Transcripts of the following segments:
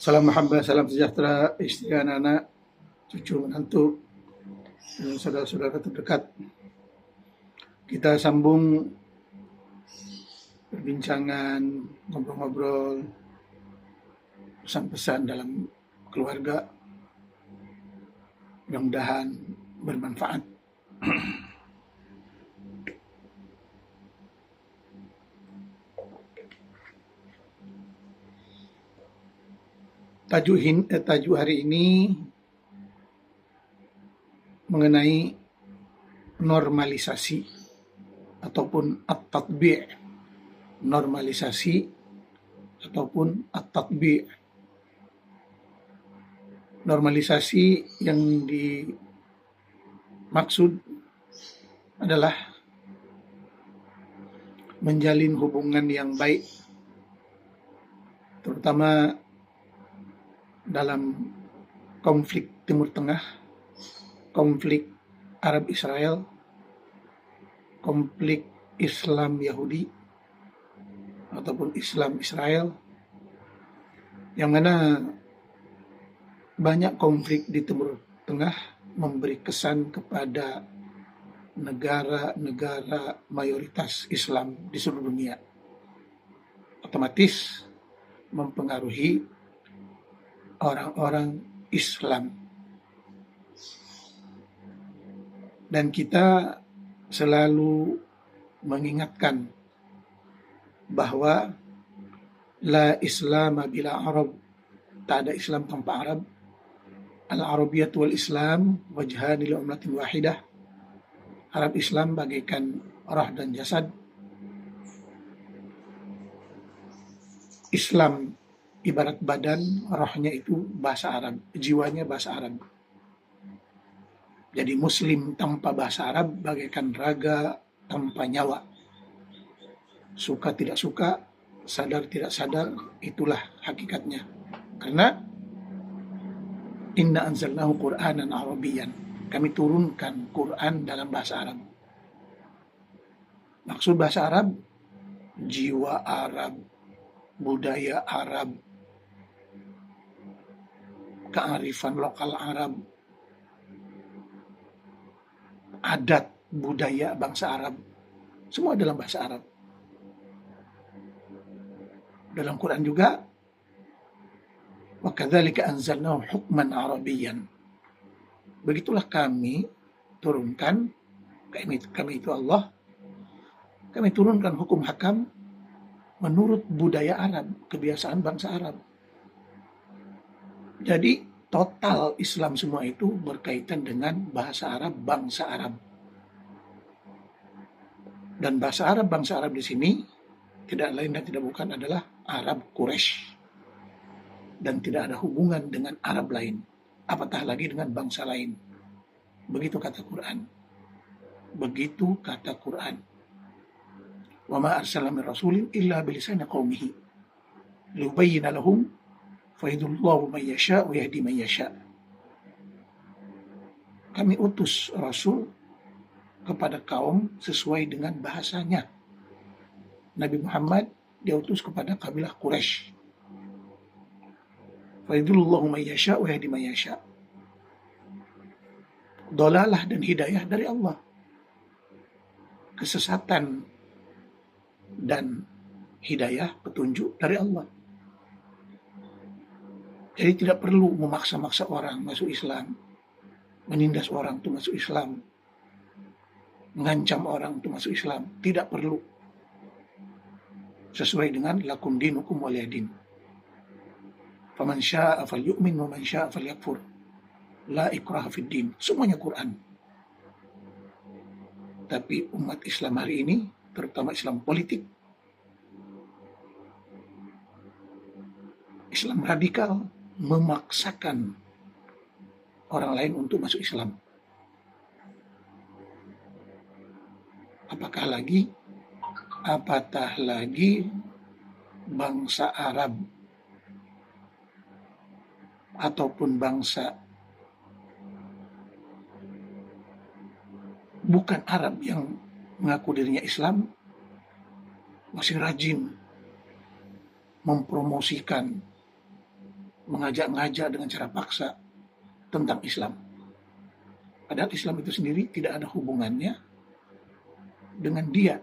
Salam mahabbah, salam sejahtera, istri, anak-anak, cucu, menantu, dan saudara-saudara terdekat. Kita sambung perbincangan, ngobrol-ngobrol, pesan-pesan dalam keluarga. Mudah-mudahan bermanfaat. Tajuk hari ini mengenai normalisasi ataupun at-tatbi'. Normalisasi ataupun at-tatbi'. Normalisasi yang dimaksud adalah menjalin hubungan yang baik, terutama dalam konflik Timur Tengah, konflik Arab-Israel, konflik Islam-Yahudi, ataupun Islam-Israel, yang mana banyak konflik di Timur Tengah memberi kesan kepada negara-negara mayoritas Islam di seluruh dunia. Otomatis mempengaruhi orang-orang Islam. Dan kita selalu mengingatkan bahwa la Islam bila Arab, tak ada Islam tanpa Arab. Al-Arabiyyah wal Islam wajhani li ummatin wahidah. Arab Islam bagaikan roh dan jasad. Islam ibarat badan, rohnya itu bahasa Arab, jiwanya bahasa Arab. Jadi Muslim tanpa bahasa Arab bagaikan raga tanpa nyawa. Suka tidak suka, sadar tidak sadar, itulah hakikatnya. Karena inna anzalnahu Qur'anan Arabiyyan, kami turunkan Quran dalam bahasa Arab. Maksud bahasa Arab, jiwa Arab, budaya Arab, kearifan lokal Arab, adat budaya bangsa Arab, semua dalam bahasa Arab. Dalam Quran juga, wa kadzalika anzalnahu hukman arabiyyan. Begitulah kami turunkan, kami itu Allah, kami turunkan hukum hakam menurut budaya Arab, kebiasaan bangsa Arab. Jadi total Islam semua itu berkaitan dengan bahasa Arab, bangsa Arab. Dan bahasa Arab, bangsa Arab di sini tidak lain dan tidak bukan adalah Arab Quraisy. Dan tidak ada hubungan dengan Arab lain, apatah lagi dengan bangsa lain. Begitu kata Quran. Begitu kata Quran. Wa ma arsalna min rasulin illa bilisani qaumihi liyubayyina lahum fayadullahu man yasha' wa yahdi man yasha'. Kami utus Rasul kepada kaum sesuai dengan bahasanya. Nabi Muhammad diutus kepada kabilah Quraisy. Fayadullahu man yasha' wa yahdi man yasha'. Dolalah dan hidayah dari Allah. Kesesatan dan hidayah, petunjuk dari Allah. Jadi tidak perlu memaksa-maksa orang masuk Islam, menindas orang untuk masuk Islam, mengancam orang untuk masuk Islam. Tidak perlu. Sesuai dengan lakum dinukum waliyadin. Faman syaa falyu'min wa man syaa falyakfur. La ikraha fid din. Semuanya Quran. Tapi umat Islam hari ini, terutama Islam politik, Islam radikal, memaksakan orang lain untuk masuk Islam. Apatah lagi bangsa Arab ataupun bangsa bukan Arab yang mengaku dirinya Islam masih rajin mempromosikan mengajak-ngajak dengan cara paksa tentang Islam. Padahal Islam itu sendiri tidak ada hubungannya dengan dia.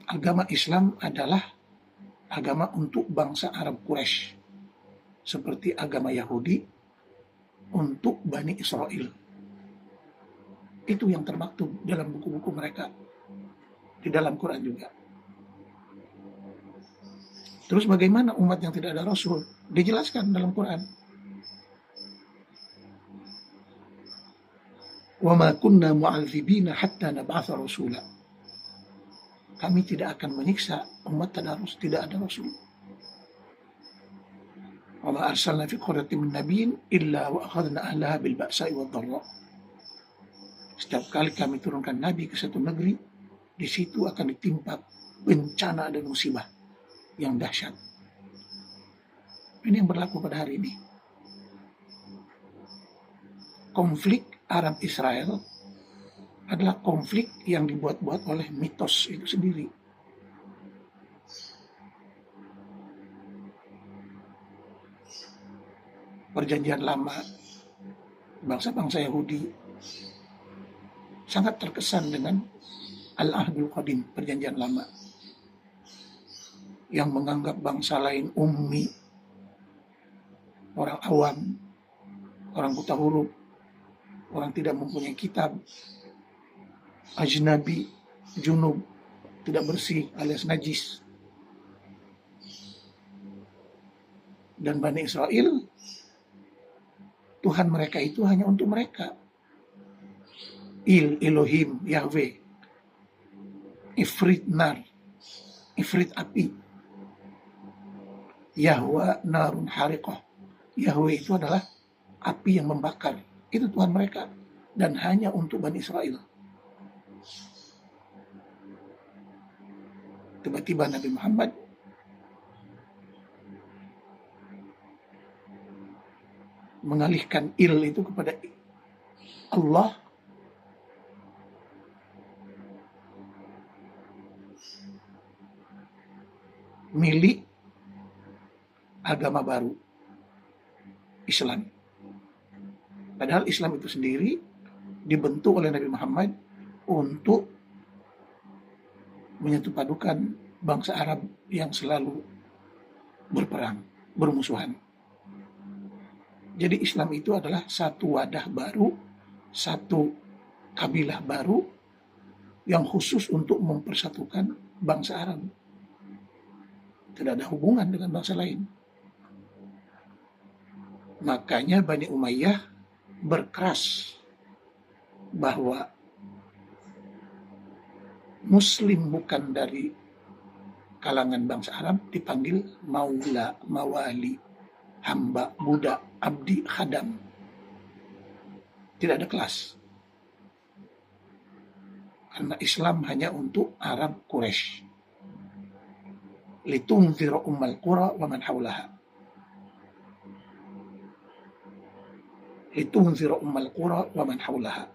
Agama Islam adalah agama untuk bangsa Arab Quraisy, seperti agama Yahudi untuk Bani Israel. Itu yang termaktub dalam buku-buku mereka, di dalam Quran juga. Terus bagaimana umat yang tidak ada Rasul? Dijelaskan dalam Quran. وَمَا كُنَّا مُعَذِّبِينَ حَتَّى نَبْعَثَ رَسُولًا. Kami tidak akan menyiksa umat tadarus, tidak ada Rasul. وَمَا أَرْسَلْنَا فِي قَرْيَةٍ مِّن نَبِيٍّ إِلَّا وَأَخَذْنَا أَهْلَهَا بِالْبَأْسَاءِ وَالضَّرَّاءِ. Setiap kali kami turunkan Nabi ke satu negeri, di situ akan ditimpa bencana dan musibah yang dahsyat. Ini yang berlaku pada hari ini. Konflik Arab-Israel adalah konflik yang dibuat-buat oleh mitos itu sendiri. Perjanjian lama, bangsa-bangsa Yahudi sangat terkesan dengan Al-Ahdul Qadim, perjanjian lama, yang menganggap bangsa lain ummi, orang awam, orang buta huruf, orang tidak mempunyai kitab, ajnabi, junub, tidak bersih alias najis. Dan Bani Israel, Tuhan mereka itu hanya untuk mereka. Elohim, Yahweh, Ifrit nar, Ifrit api, Yahwa narun hariqah. Yahweh itu adalah api yang membakar. Itu Tuhan mereka, dan hanya untuk Bani Israel. Tiba-tiba Nabi Muhammad mengalihkan itu kepada Allah, milik agama baru, Islam. Padahal Islam itu sendiri dibentuk oleh Nabi Muhammad untuk menyatupadukan bangsa Arab yang selalu berperang, bermusuhan. Jadi Islam itu adalah satu wadah baru, satu kabilah baru yang khusus untuk mempersatukan bangsa Arab. Tidak ada hubungan dengan bangsa lain. Makanya Bani Umayyah berkeras bahwa Muslim bukan dari kalangan bangsa Arab dipanggil maula, mawali, hamba, budak, abdi, khadam. Tidak ada kelas. Karena Islam hanya untuk Arab Quraisy. Litunzira ummal qura wa man haulaha. Litunzira ummal qura wa man haulaha.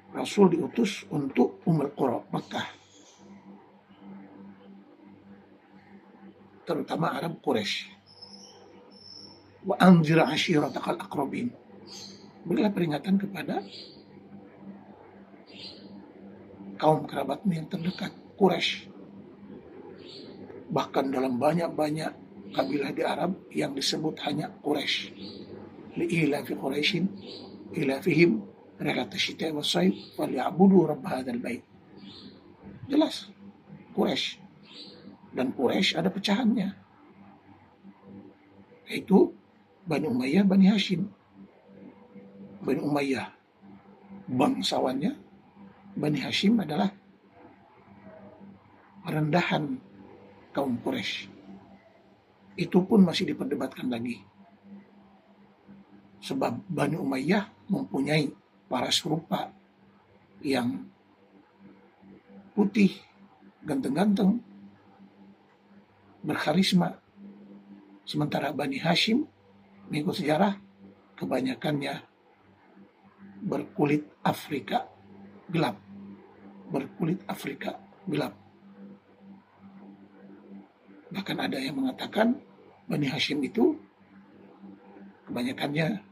Rasul diutus untuk Ummul Qura, Makkah, terutama Arab Quraisy. Wa anzir ashiratakal aqrabin. Berilah peringatan kepada kaum kerabatmu yang terdekat, Quraisy. Bahkan dalam banyak-banyak kabilah di Arab yang disebut hanya Quraisy. Li'ilafi Quraisyin ilafihim rihlata syita'i was-sayf falyabudu rabb hadzal bait. Jelas Quraisy. Dan Quraisy ada pecahannya, yaitu Bani Umayyah, Bani Hashim. Bani Umayyah bangsawannya, Bani Hashim adalah rendahan kaum Quraisy. Itu pun masih diperdebatkan lagi. Sebab Bani Umayyah mempunyai paras rupa yang putih, ganteng-ganteng, berkarisma. Sementara Bani Hashim, mengikut sejarah, kebanyakannya berkulit Afrika gelap. Berkulit Afrika gelap. Bahkan ada yang mengatakan Bani Hashim itu kebanyakannya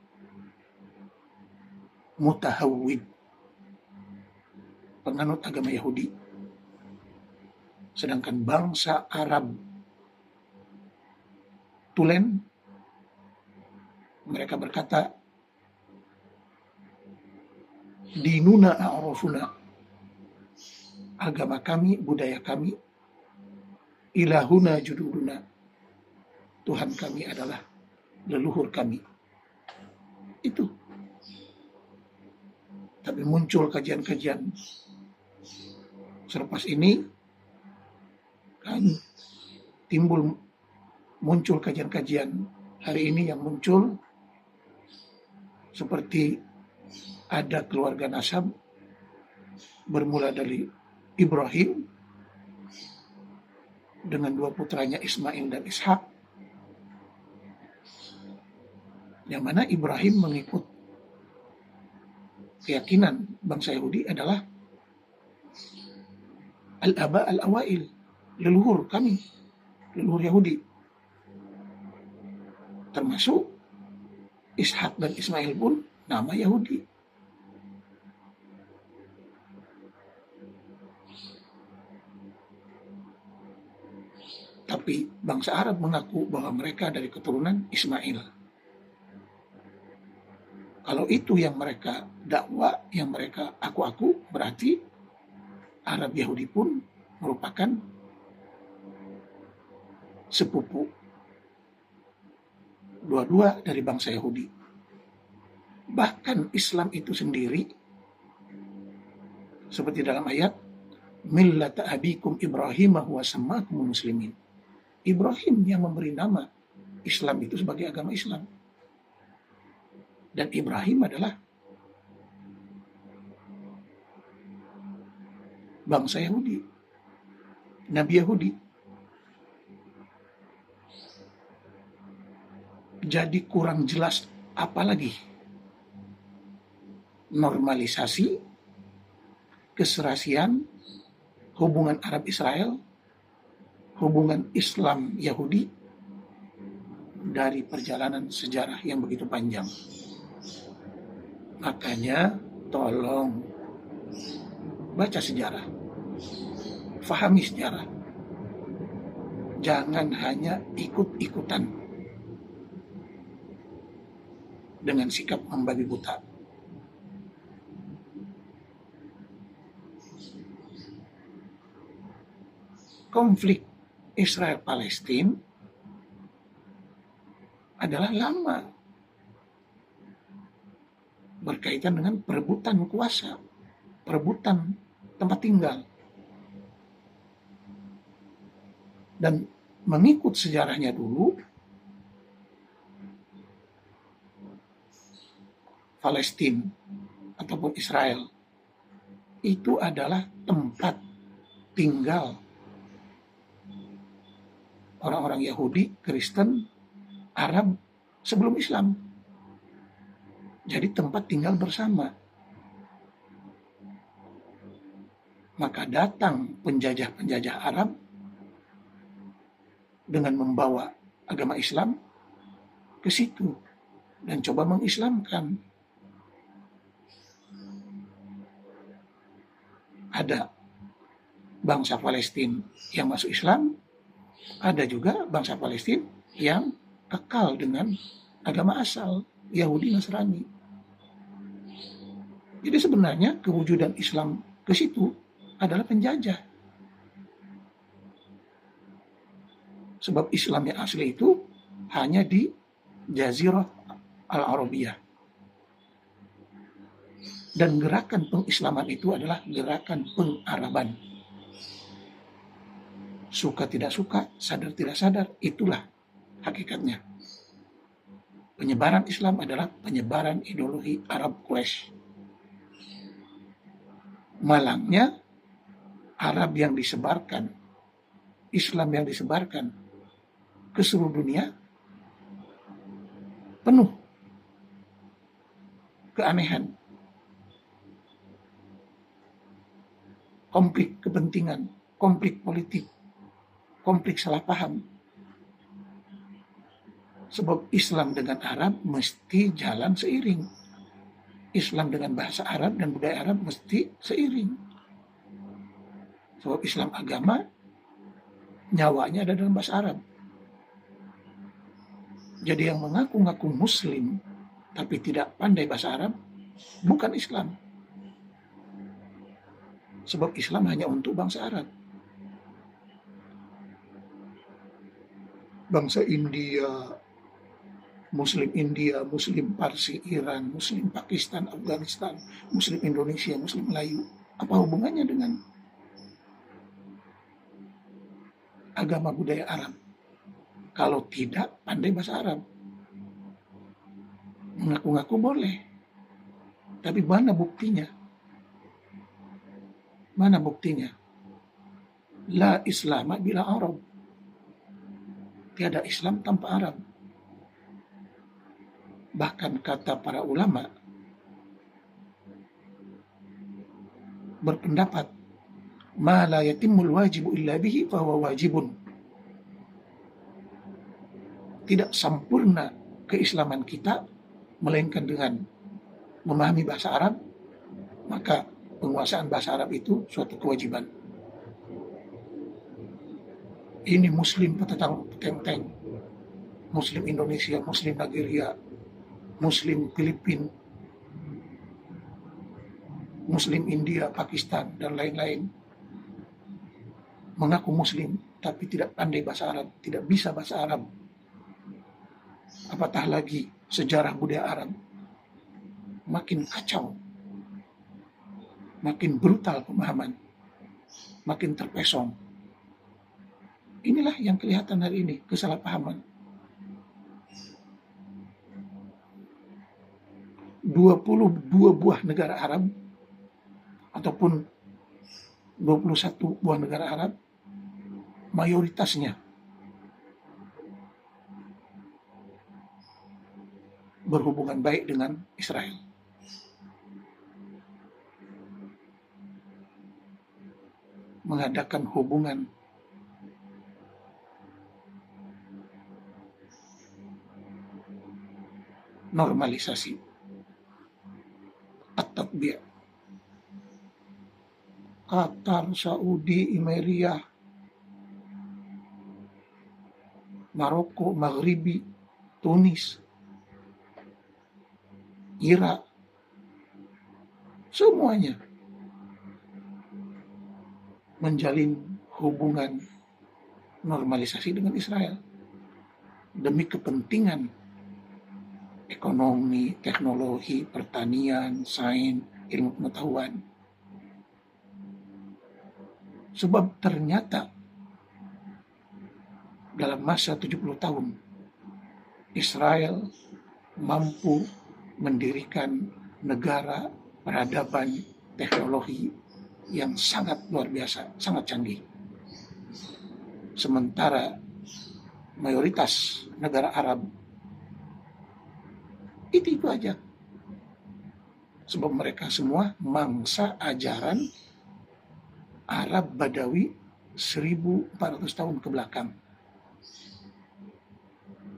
mutahawwid, penganut agama Yahudi. Sedangkan bangsa Arab Tulen, mereka berkata, dinuna a'rafuna, agama kami, budaya kami, ilahuna jududuna, Tuhan kami adalah leluhur kami. Itu. Tapi muncul kajian-kajian selepas ini, kan muncul kajian-kajian hari ini yang muncul seperti ada keluarga nasab bermula dari Ibrahim dengan dua putranya Ismail dan Ishak, yang mana Ibrahim mengikut keyakinan bangsa Yahudi adalah al-aba al-awail, leluhur kami, leluhur Yahudi. Termasuk Ishak dan Ismail pun nama Yahudi. Tapi bangsa Arab mengaku bahwa mereka dari keturunan Ismail. Kalau itu yang mereka dakwa, yang mereka aku-aku, berarti Arab Yahudi pun merupakan sepupu dua-dua dari bangsa Yahudi. Bahkan Islam itu sendiri, seperti dalam ayat, millata abikum Ibrahim huwa sammakumul muslimin. Ibrahim yang memberi nama Islam itu sebagai agama Islam. Dan Ibrahim adalah bangsa Yahudi, Nabi Yahudi. Jadi kurang jelas apalagi normalisasi, keserasian, hubungan Arab Israel, hubungan Islam Yahudi dari perjalanan sejarah yang begitu panjang. Makanya tolong baca sejarah, fahami sejarah. Jangan hanya ikut-ikutan dengan sikap membabi buta. Konflik Israel-Palestina adalah lama, berkaitan dengan perebutan kuasa, perebutan tempat tinggal. Dan mengikut sejarahnya dulu, Palestina ataupun Israel itu adalah tempat tinggal orang-orang Yahudi, Kristen, Arab sebelum Islam. Jadi tempat tinggal bersama. Maka datang penjajah-penjajah Arab dengan membawa agama Islam ke situ dan coba mengislamkan. Ada bangsa Palestina yang masuk Islam, ada juga bangsa Palestina yang kekal dengan agama asal Yahudi Nasrani. Jadi sebenarnya kewujudan Islam ke situ adalah penjajah. Sebab Islam yang asli itu hanya di Jazirah Al-Arabiyah. Dan gerakan pengislaman itu adalah gerakan pengaraban. Suka tidak suka, sadar tidak sadar, itulah hakikatnya. Penyebaran Islam adalah penyebaran ideologi Arab Quraisy. Malangnya Arab yang disebarkan, Islam yang disebarkan ke seluruh dunia penuh keanehan, konflik kepentingan, konflik politik, konflik salah paham. Sebab Islam dengan Arab mesti jalan seiring. Islam dengan bahasa Arab dan budaya Arab mesti seiring. Sebab Islam agama, nyawanya ada dalam bahasa Arab. Jadi yang mengaku-ngaku Muslim tapi tidak pandai bahasa Arab, bukan Islam. Sebab Islam hanya untuk bangsa Arab. Bangsa India, Muslim Parsi, Iran, Muslim Pakistan, Afghanistan, Muslim Indonesia, Muslim Melayu. Apa hubungannya dengan agama budaya Arab? Kalau tidak pandai bahasa Arab. Mengaku-ngaku boleh. Tapi mana buktinya? Mana buktinya? La Islama bila Arab. Tiada Islam tanpa Arab. Bahkan kata para ulama berpendapat, ma la yatimmul wajibu illa bihi fahuwa wajibun. Tidak sempurna keislaman kita melainkan dengan memahami bahasa Arab, maka penguasaan bahasa Arab itu suatu kewajiban. Ini Muslim petenteng, Muslim Indonesia, Muslim Nigeria, Muslim Filipina, Muslim India, Pakistan, dan lain-lain. Mengaku Muslim, tapi tidak pandai bahasa Arab, tidak bisa bahasa Arab. Apatah lagi sejarah budaya Arab. Makin kacau, makin brutal pemahaman, makin terpesong. Inilah yang kelihatan hari ini, kesalahpahaman. 22 buah negara Arab ataupun 21 buah negara Arab mayoritasnya berhubungan baik dengan Israel. Mengadakan hubungan normalisasi at-tatbi'. Qatar, Saudi, Emiria, Maroko, Maghribi, Tunis, Irak, semuanya menjalin hubungan normalisasi dengan Israel demi kepentingan ekonomi, teknologi, pertanian, sains, ilmu pengetahuan. Sebab ternyata dalam masa 70 tahun Israel mampu mendirikan negara peradaban teknologi yang sangat luar biasa, sangat canggih. Sementara mayoritas negara Arab itu aja. Sebab mereka semua mangsa ajaran Arab Badawi 1400 tahun ke belakang,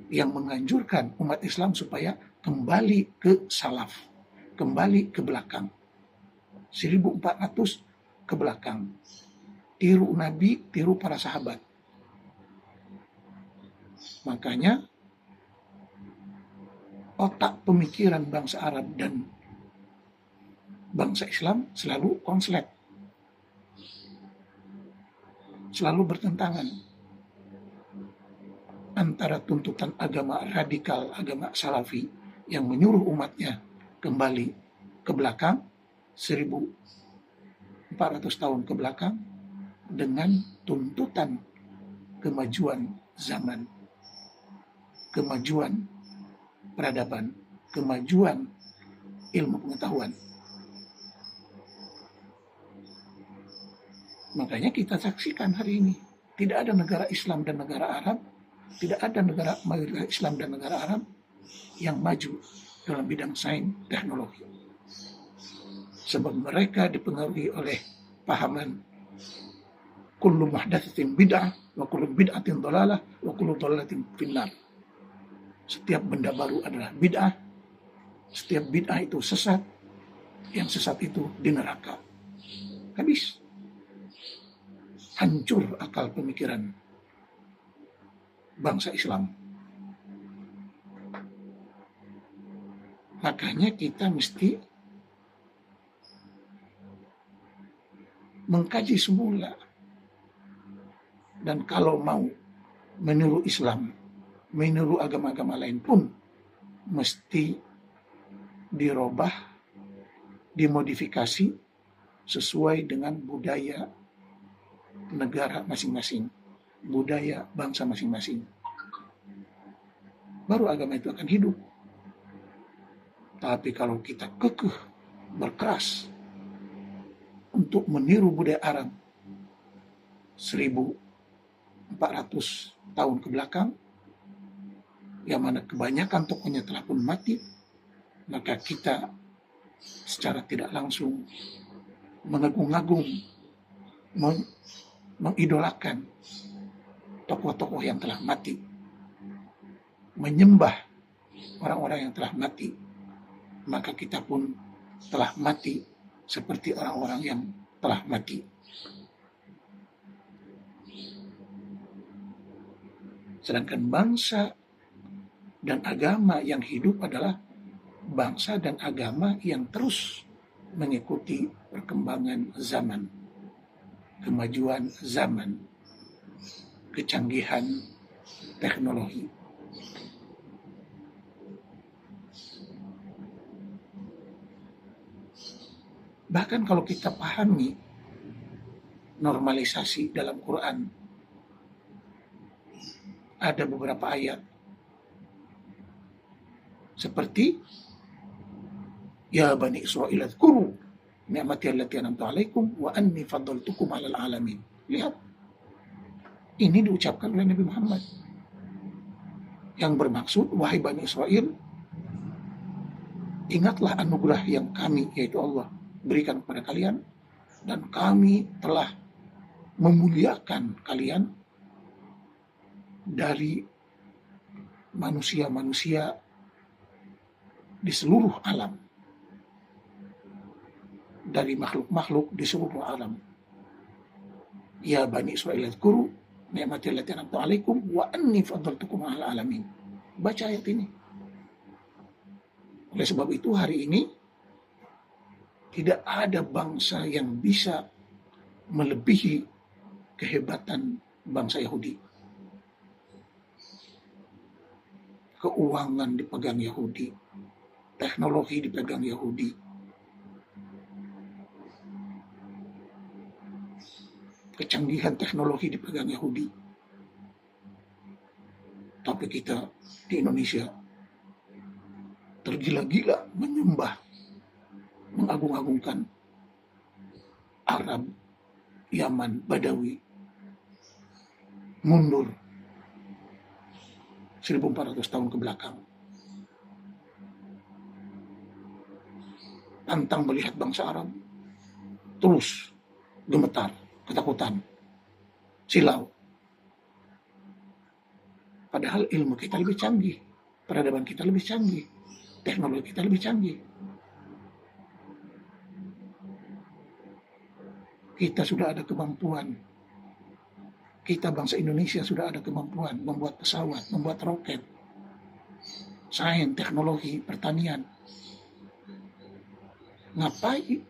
yang menganjurkan umat Islam supaya kembali ke salaf, kembali ke belakang. 1400 ke belakang. Tiru Nabi, tiru para sahabat. Makanya otak pemikiran bangsa Arab dan bangsa Islam selalu konslet, selalu bertentangan antara tuntutan agama radikal, agama salafi yang menyuruh umatnya kembali ke belakang 1400 tahun ke belakang dengan tuntutan kemajuan zaman, kemajuan peradaban, kemajuan ilmu pengetahuan. Makanya kita saksikan hari ini tidak ada negara Islam dan negara Arab, tidak ada negara mayoritas Islam dan negara Arab yang maju dalam bidang sains teknologi. Sebab mereka dipengaruhi oleh pahaman kullu muhdatsatin bid'ah, wa kullu bid'atin dhalalah, wa kullu dhalalatin finnar. Setiap benda baru adalah bid'ah, setiap bid'ah itu sesat, yang sesat itu di neraka. Habis. Hancur akal pemikiran bangsa Islam. Makanya kita mesti mengkaji semula. Dan kalau mau meniru Islam, meniru agama-agama lain pun, mesti dirubah, dimodifikasi sesuai dengan budaya negara masing-masing, budaya bangsa masing-masing. Baru agama itu akan hidup. Tapi kalau kita kekeh, berkeras untuk meniru budaya Arab 1400 tahun ke belakang, yang mana kebanyakan tokohnya telah pun mati, maka kita secara tidak langsung mengagung-agung, mengidolakan tokoh-tokoh yang telah mati, menyembah orang-orang yang telah mati, maka kita pun telah mati seperti orang-orang yang telah mati. Sedangkan bangsa dan agama yang hidup adalah bangsa dan agama yang terus mengikuti perkembangan zaman, kemajuan zaman, kecanggihan teknologi. Bahkan kalau kita pahami normalisasi dalam Quran, ada beberapa ayat seperti ya Bani Israil adhkuru ni'mati allati an'amtu 'alaikum wa anni faddaltukum 'alal 'alamin. Lihat, ini diucapkan oleh Nabi Muhammad yang bermaksud, wahai Bani Israil, ingatlah anugerah yang kami, yaitu Allah, berikan kepada kalian, dan kami telah memuliakan kalian dari manusia-manusia di seluruh alam, dari makhluk-makhluk di seluruh alam. Ya Bani Israil adhkuru ni'mati allati an'amtu 'alaikum wa anni faddaltukum 'alal 'alamin. Baca ayat ini. Oleh sebab itu hari ini tidak ada bangsa yang bisa melebihi kehebatan bangsa Yahudi. Keuangan dipegang Yahudi, teknologi dipegang Yahudi, kecanggihan teknologi dipegang Yahudi. Tapi kita di Indonesia tergila-gila menyembah, mengagung-agungkan Arab, Yaman, Badawi, mundur 1400 tahun ke belakang. Pantang melihat bangsa Arab, terus gemetar, ketakutan, silau. Padahal ilmu kita lebih canggih, peradaban kita lebih canggih, teknologi kita lebih canggih. Kita sudah ada kemampuan. Kita bangsa Indonesia sudah ada kemampuan membuat pesawat, membuat roket, sains, teknologi, pertanian. Ngapain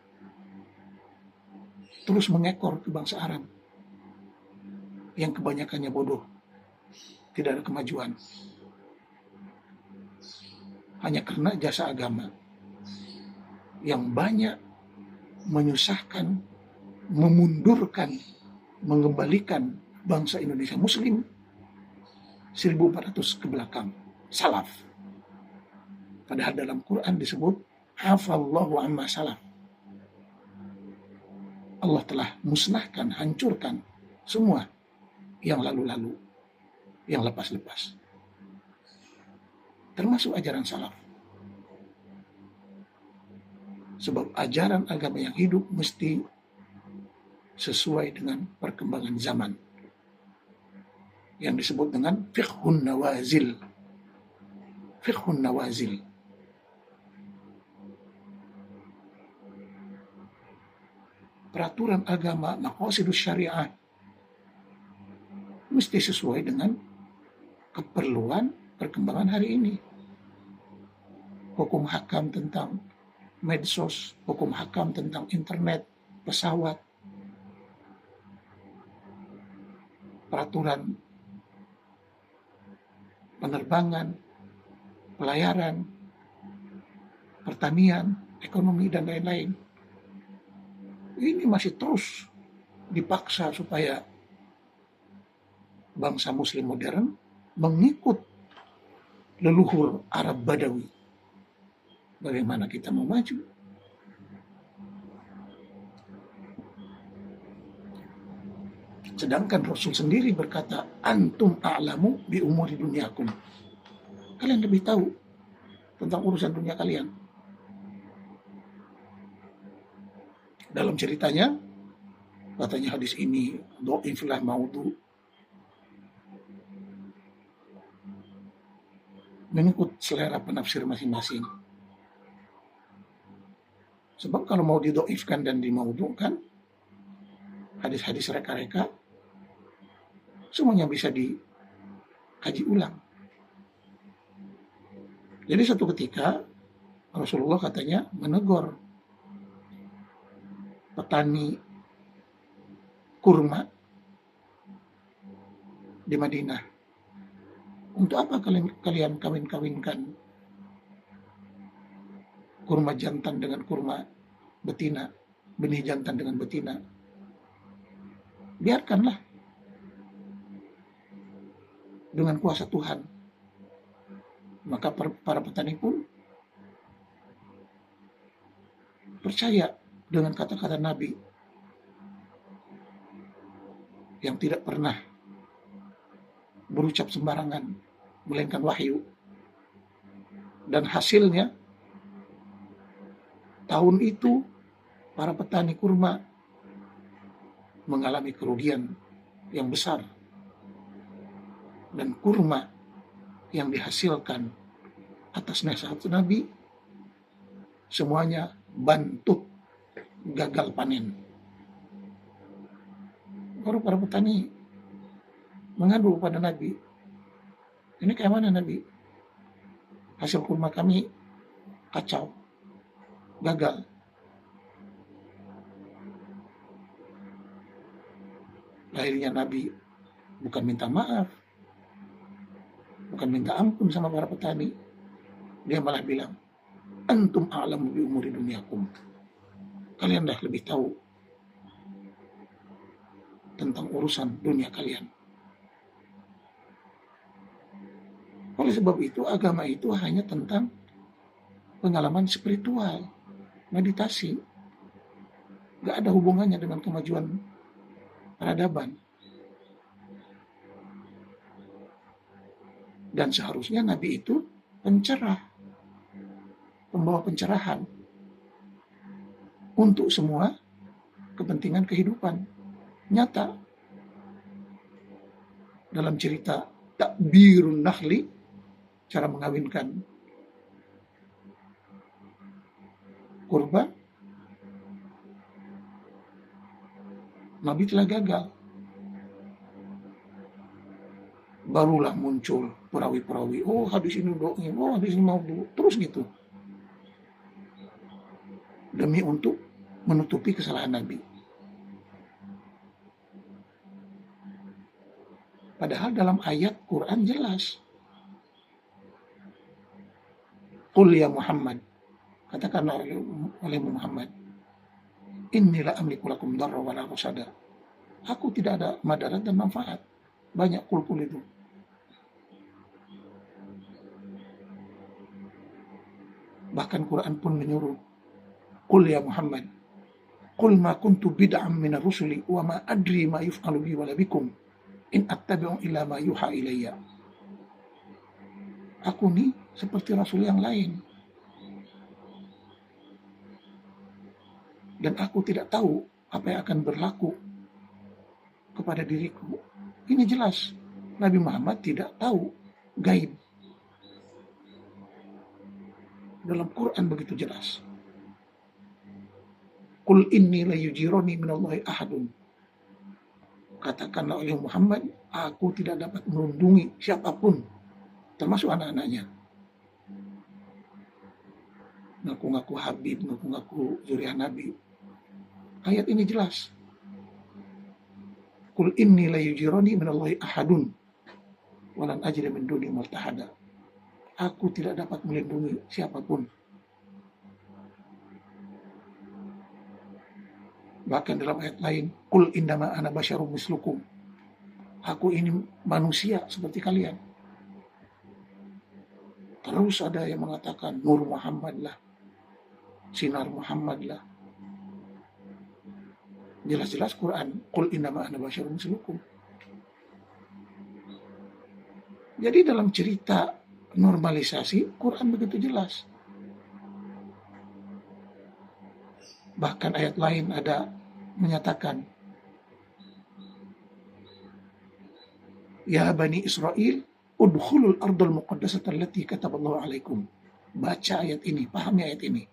terus mengekor ke bangsa Arab yang kebanyakannya bodoh, tidak ada kemajuan, hanya karena jasa agama yang banyak menyusahkan, memundurkan, mengembalikan bangsa Indonesia Muslim 1400 ke belakang, salaf. Padahal dalam Quran disebut hafallahu amma salaf. Allah telah musnahkan, hancurkan semua yang lalu-lalu, yang lepas-lepas, termasuk ajaran salaf. Sebab ajaran agama yang hidup mesti sesuai dengan perkembangan zaman yang disebut dengan fiqhun nawazil. Fiqhun nawazil. Peraturan agama, maqasidus syariah mesti sesuai dengan keperluan perkembangan hari ini. Hukum hakam tentang medsos, hukum hakam tentang internet, pesawat, peraturan penerbangan, pelayaran, pertanian, ekonomi, dan lain-lain. Ini masih terus dipaksa supaya bangsa muslim modern mengikut leluhur Arab Badawi. Bagaimana kita mau maju? Sedangkan Rasul sendiri berkata, antum a'lamu bi umuri dunyakum. Kalian lebih tahu tentang urusan dunia kalian. Dalam ceritanya, katanya hadis ini dhaif lah, maudhu. Mengikut selera penafsir masing-masing. Sebab kalau mau didhaifkan dan dimaudhukan, hadis-hadis reka-reka semuanya bisa dikaji ulang. Jadi suatu ketika Rasulullah katanya menegur petani kurma di Madinah. Untuk apa kalian kawin-kawinkan kurma jantan dengan kurma betina, benih jantan dengan betina? Biarkanlah dengan kuasa Tuhan. Maka para petani pun percaya dengan kata-kata Nabi yang tidak pernah berucap sembarangan, melainkan wahyu. Dan hasilnya tahun itu para petani kurma mengalami kerugian yang besar. Dan kurma yang dihasilkan atas nasihat Nabi semuanya bantut, gagal panen. Baru para petani mengadu kepada Nabi, ini kayak mana Nabi? Hasil kurma kami kacau, gagal. Akhirnya Nabi bukan minta maaf, bukan minta ampun sama para petani. Dia malah bilang, antum a'lamu bi umuri dunyakum. Kalian dah lebih tahu tentang urusan dunia kalian. Oleh sebab itu, agama itu hanya tentang pengalaman spiritual, meditasi. Gak ada hubungannya dengan kemajuan peradaban. Dan seharusnya Nabi itu pencerah, pembawa pencerahan untuk semua kepentingan kehidupan nyata. Dalam cerita Takbirun Nakhli, cara mengawinkan kurba, Nabi telah gagal. Barulah muncul perawi-perawi, oh hadis ini do'if, oh hadis ini maudhu, terus gitu. Demi untuk menutupi kesalahan Nabi. Padahal dalam ayat Quran jelas. Qul ya Muhammad, katakanlah oleh Muhammad, inni la amliku lakum darra wa la rasada. Aku tidak ada madarat dan manfaat. Banyak kul-kul itu. Bahkan Quran pun menyuruh, Qul ya Muhammad, Qul ma kuntu bid'am minar rusuli wa ma adri ma yuf'alu bi wala bikum in attabi'u illa ma yuha ilayya. Aku nih seperti rasul yang lain. Dan aku tidak tahu apa yang akan berlaku kepada diriku. Ini jelas, Nabi Muhammad tidak tahu gaib. Dalam Quran begitu jelas. Qul inni la yujironi minallahi ahadun. Katakanlah oleh Muhammad, aku tidak dapat melindungi siapapun, termasuk anak-anaknya. Ngaku-ngaku Habib, ngaku-ngaku zuriat Nabi. Ayat ini jelas. Qul inni la yujironi minallahi ahadun walan ajri min duni multahada. Aku tidak dapat melindungi siapapun. Bahkan dalam ayat lain, Qul innama ana basyarum mislukum. Aku ini manusia seperti kalian. Terus ada yang mengatakan Nur Muhammad lah, Sinar Muhammad lah. Jelas-jelas Quran, Qul innama ana basyarum mislukum. Jadi dalam cerita normalisasi, Quran begitu jelas. Bahkan ayat lain ada menyatakan, Ya Bani Israel, udkhulul ardul muqaddasata allati kataballahu alaikum. Baca ayat ini, pahami ayat ini.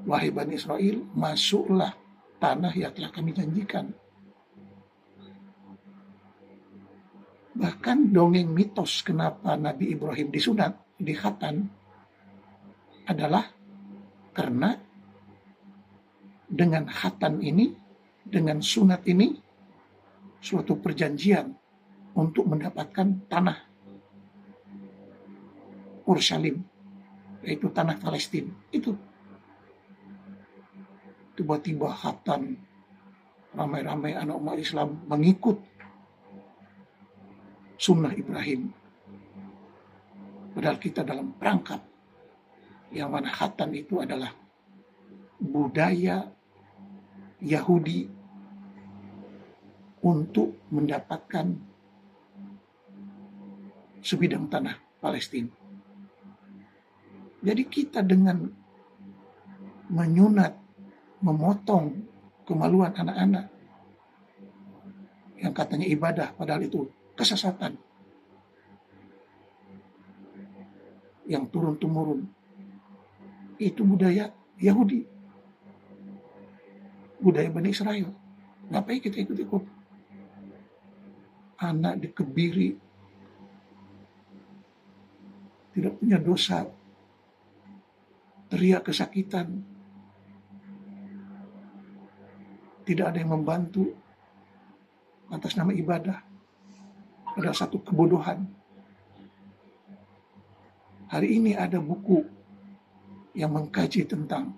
Wahai Bani Israel, masuklah tanah yang telah kami janjikan. Bahkan dongeng mitos kenapa Nabi Ibrahim disunat, dikhatan, adalah karena dengan khatan ini, dengan sunat ini, suatu perjanjian untuk mendapatkan tanah Ursalim, yaitu tanah Palestina. Itu tiba-tiba khatan, ramai-ramai anak umat Islam mengikut sunnah Ibrahim. Padahal kita dalam perangkap yang mana khatan itu adalah budaya Yahudi untuk mendapatkan sebidang tanah Palestina. Jadi kita dengan menyunat, memotong kemaluan anak-anak yang katanya ibadah, padahal itu kesesatan yang turun-temurun. Itu budaya Yahudi, budaya Bani Israel. Ngapain kita ikut-ikut? Anak dikebiri, tidak punya dosa, teriak kesakitan, tidak ada yang membantu atas nama ibadah. Ada satu kebodohan. Hari ini ada buku yang mengkaji tentang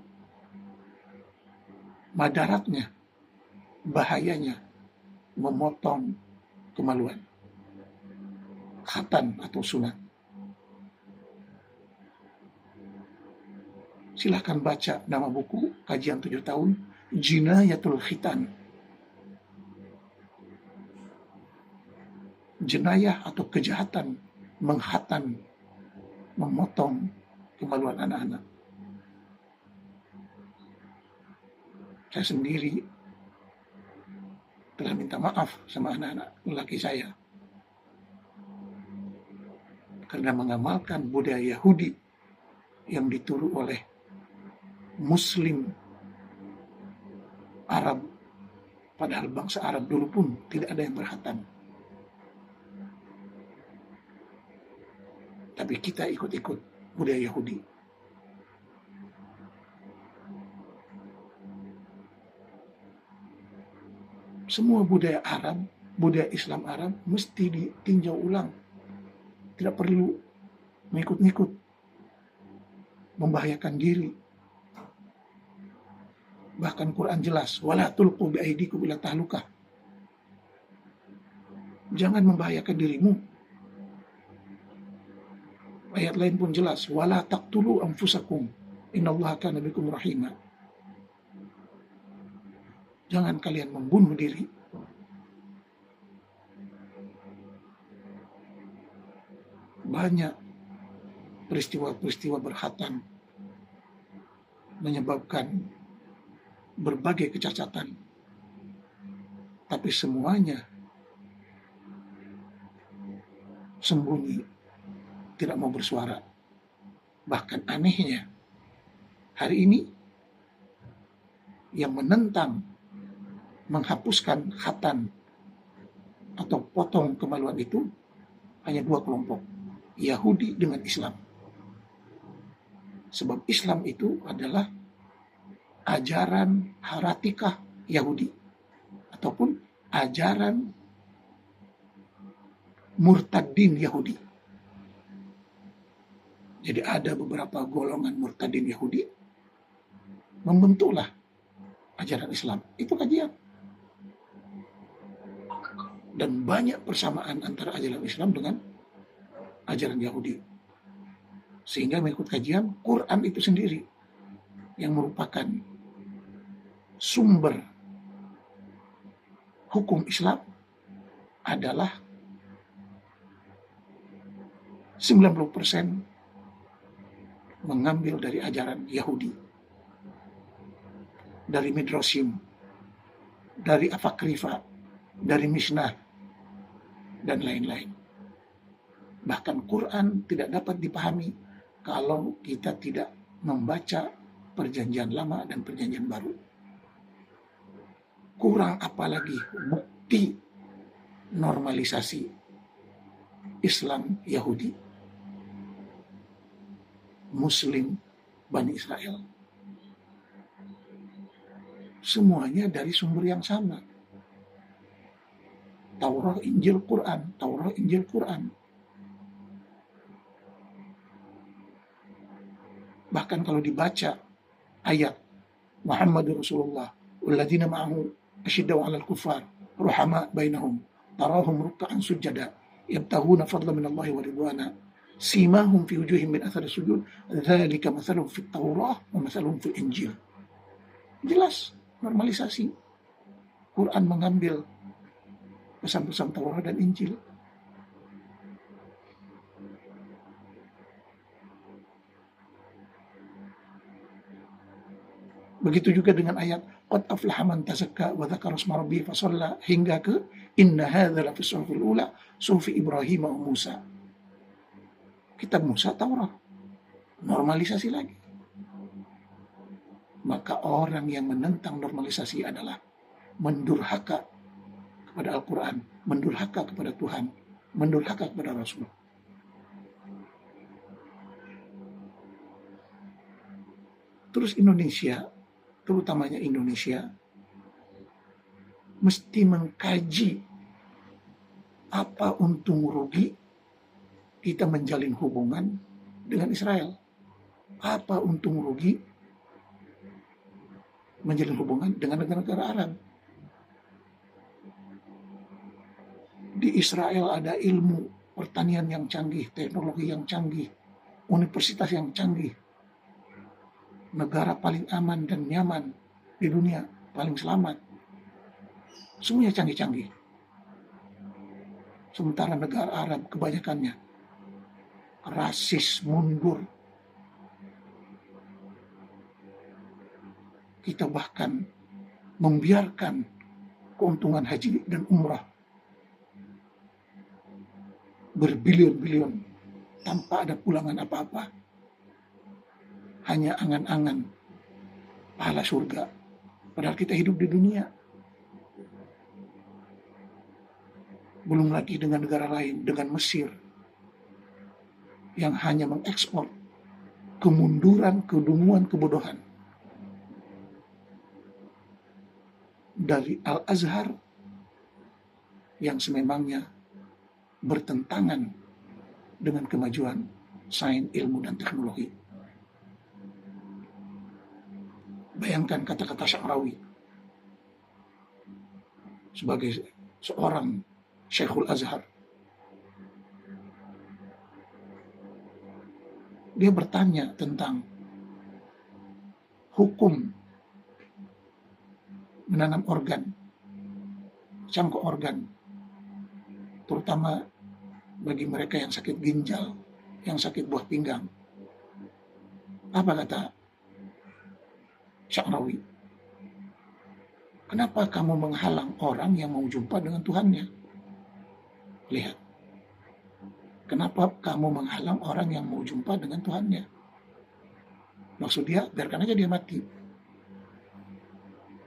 madaratnya, bahayanya memotong kemaluan, khatan atau sunat. Silahkan baca nama buku, kajian 7 tahun, Jinayatul Khitan. Jenayah atau kejahatan menghatan, memotong kemaluan anak-anak. Saya sendiri telah minta maaf sama anak-anak lelaki saya karena mengamalkan budaya Yahudi yang ditiru oleh Muslim Arab, padahal bangsa Arab dulu pun tidak ada yang berkhatan. Tapi kita ikut-ikut budaya Yahudi. Semua budaya Arab, budaya Islam Arab mesti ditinjau ulang. Tidak perlu mengikut-ngikut, membahayakan diri. Bahkan Quran jelas, wala tulqu biaidikum ila tahlukah. Jangan membahayakan dirimu. Ayat lain pun jelas, wala taqtulu anfusakum innallaha kana bikum rahima. Jangan kalian membunuh diri. Banyak peristiwa-peristiwa berkhatan menyebabkan berbagai kecacatan. tapi semuanya sembunyi, tidak mau bersuara. Bahkan anehnya, hari ini yang menentang menghapuskan khatan atau potong kemaluan itu hanya dua kelompok, Yahudi dengan Islam. Sebab Islam itu adalah ajaran haratikah Yahudi ataupun ajaran murtadin Yahudi. Jadi ada beberapa golongan murtadin Yahudi membentuklah ajaran Islam. Itu kajian. Dan banyak persamaan antara ajaran Islam dengan ajaran Yahudi. Sehingga mengikut kajian, Quran itu sendiri yang merupakan sumber hukum Islam adalah 90% mengambil dari ajaran Yahudi. Dari Midrashim, dari Apokrifa, dari Mishnah, dan lain-lain. Bahkan Quran tidak dapat dipahami kalau kita tidak membaca Perjanjian Lama dan Perjanjian Baru. Kurang apalagi bukti normalisasi Islam Yahudi, Muslim Bani Israel. Semuanya dari sumber yang sama. Taurat, Injil, Quran. Taurat, Injil, Quran. Bahkan kalau dibaca ayat Muhammadur Rasulullah walladzina ma'ahu asyiddau 'alal kuffar ruhama bainahum tarahum ruk'an sujada yabtaghuna fadlan minallahi wa ridwana simahum fi wujuhihim min athari sujud dzalika mathaluhum fit Taurah wa mathaluhum fil Injil. Jelas normalisasi. Quran mengambil pesan-pesan Taurat dan Injil. Begitu juga dengan ayat qad aflaha man tazakka wa dzakara isma rabbih fa shalla hingga ke inna hadza la fi suhufil ula suhufi Ibrahim wa Musa. Kitab Musa, Taurat. Normalisasi lagi. Maka orang yang menentang normalisasi adalah mendurhaka kepada Al-Quran, mendurhaka kepada Tuhan, mendurhaka kepada Rasul. Terus Indonesia, terutamanya Indonesia, mesti mengkaji apa untung rugi kita menjalin hubungan dengan Israel. Apa untung rugi menjalin hubungan dengan negara-negara Arab. Di Israel ada ilmu pertanian yang canggih, teknologi yang canggih, universitas yang canggih, negara paling aman dan nyaman di dunia, paling selamat. Semuanya canggih-canggih. Sementara negara Arab kebanyakannya rasis, mundur. Kita bahkan membiarkan keuntungan haji dan umrah berbilion-bilion tanpa ada pulangan apa-apa. Hanya angan-angan pahala surga. Padahal kita hidup di dunia. Belum lagi dengan negara lain, dengan Mesir, yang hanya mengekspor kemunduran, kedunguan, kebodohan. Dari Al-Azhar yang sememangnya bertentangan dengan kemajuan sains, ilmu, dan teknologi. Bayangkan kata-kata Sya'rawi sebagai seorang Syekhul Azhar. Dia bertanya tentang hukum menanam organ, cangkok organ, terutama bagi mereka yang sakit ginjal, yang sakit buah pinggang. Apa kata Sya'rawi? Kenapa kamu menghalang orang yang mau jumpa dengan Tuhannya? Lihat, kenapa kamu menghalang orang yang mau jumpa dengan Tuhannya? Maksud dia, biarkan aja dia mati.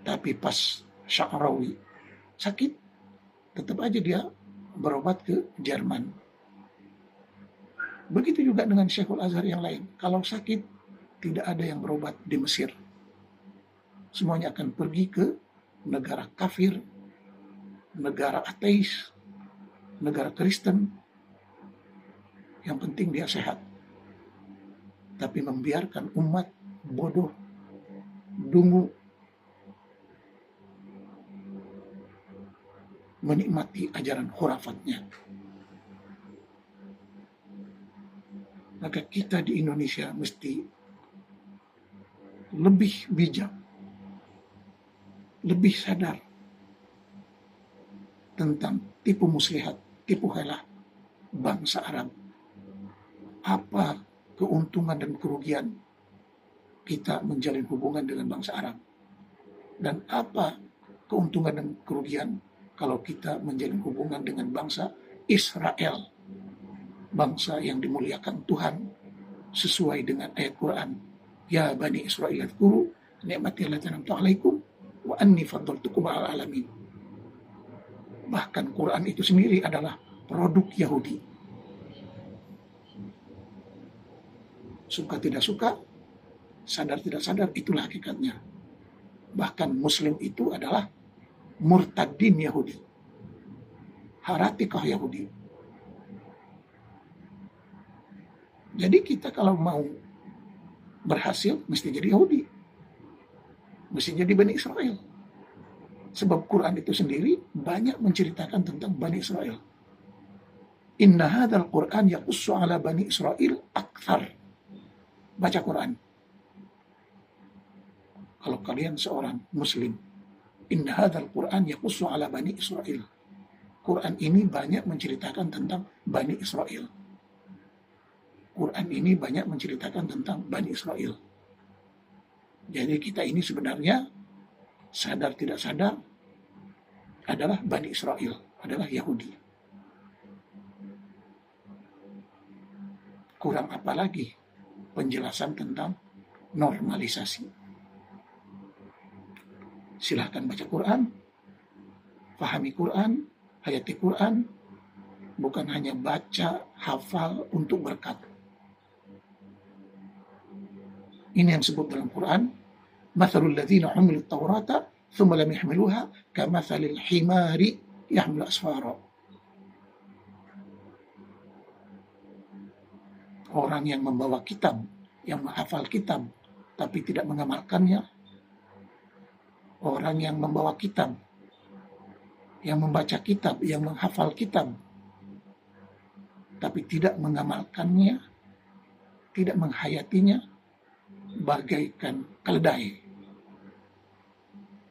Tapi pas Sya'rawi sakit, tetap aja dia berobat ke Jerman. Begitu juga dengan Syekhul Azhar yang lain. Kalau sakit, tidak ada yang berobat di Mesir. Semuanya akan pergi ke negara kafir, negara ateis, negara Kristen. Yang penting dia sehat. Tapi membiarkan umat bodoh, dungu, menikmati ajaran khurafatnya. Maka kita di Indonesia mesti lebih bijak, lebih sadar tentang tipu muslihat, tipu helah bangsa Arab. Apa keuntungan dan kerugian kita menjalin hubungan dengan bangsa Arab? Dan apa keuntungan dan kerugian kalau kita menjalin hubungan dengan bangsa Israel, bangsa yang dimuliakan Tuhan sesuai dengan ayat Quran. Ya Bani Israel adhkuru ni'mati allati an'amtu 'alaikum wa anni faddaltukum 'alal alamin. Bahkan Quran itu sendiri adalah produk Yahudi. Suka tidak suka, sadar tidak sadar, itulah hakikatnya. Bahkan Muslim itu adalah murtadin Yahudi, haratikah Yahudi. Jadi kita kalau mau berhasil, mesti jadi Yahudi, mesti jadi Bani Israel. Sebab Quran itu sendiri banyak menceritakan tentang Bani Israel. Inna hadzal Qur'an yaqussu ala Bani Israel akthar. Baca Quran. Kalau kalian seorang Muslim, inna hadzal Qur'an yaqussu ala Bani Israel. Quran ini banyak menceritakan tentang Bani Israel. Quran ini banyak menceritakan tentang Bani Israel. Jadi kita ini sebenarnya sadar tidak sadar adalah Bani Israel, adalah Yahudi. Kurang apa lagi penjelasan tentang normalisasi. Silahkan baca Quran, pahami Quran, hayati Quran, bukan hanya baca, hafal untuk berkat. Ini yang disebut dalam Quran, mathalul ladzina humilut taurata thumma lam yahmiluha kamathalil himari yahmilu asfara. Orang yang membawa kitab, yang menghafal kitab tapi tidak mengamalkannya, orang yang membawa kitab, yang membaca kitab, yang menghafal kitab tapi tidak mengamalkannya, tidak menghayatinya, bagaikan keledai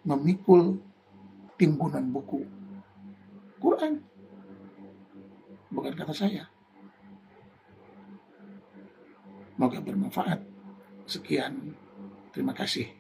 memikul timbunan buku. Quran, bukan kata saya. Semoga bermanfaat. Sekian, terima kasih.